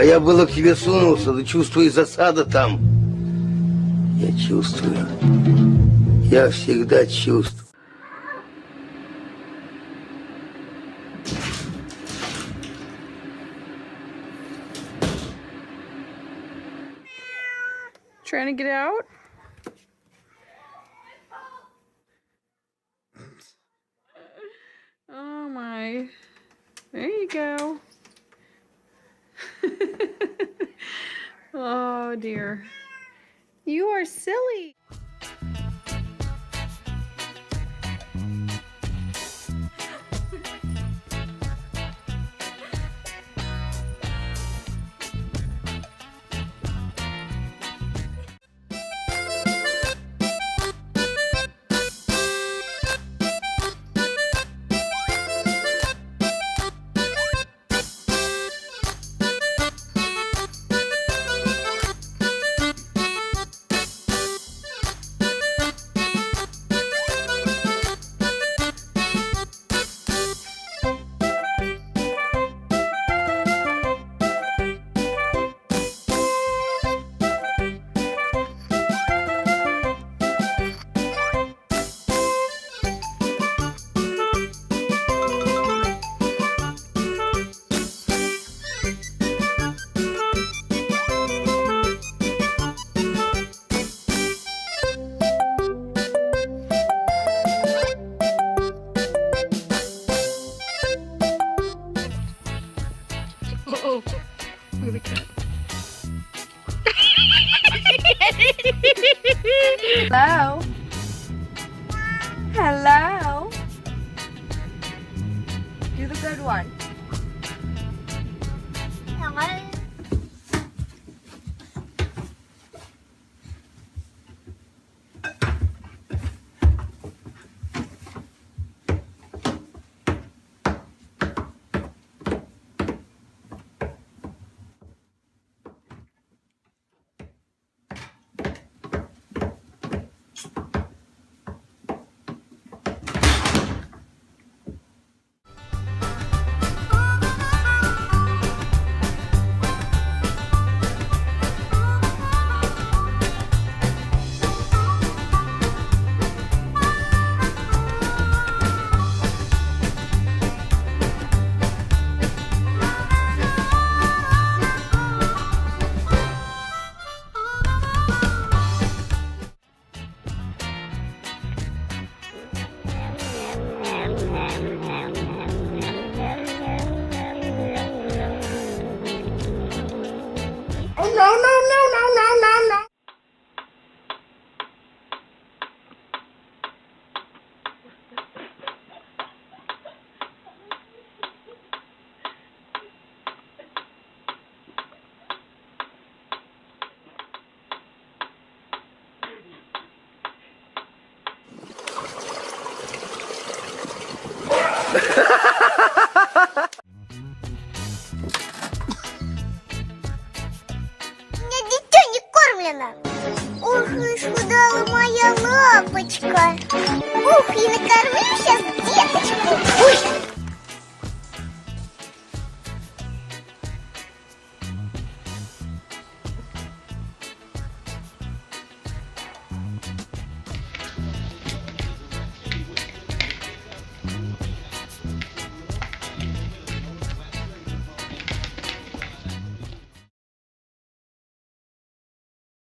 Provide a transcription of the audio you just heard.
А я было к тебе сунулся, да чувствую засада там. Я чувствую. Я всегда чувствую. Trying to get out? Oh my. There you go. Oh dear. You are silly. Oh, look at the cat. Hello? Hello? Do the good one. Ох, исхудала моя лапочка. Ух, и накормлюсь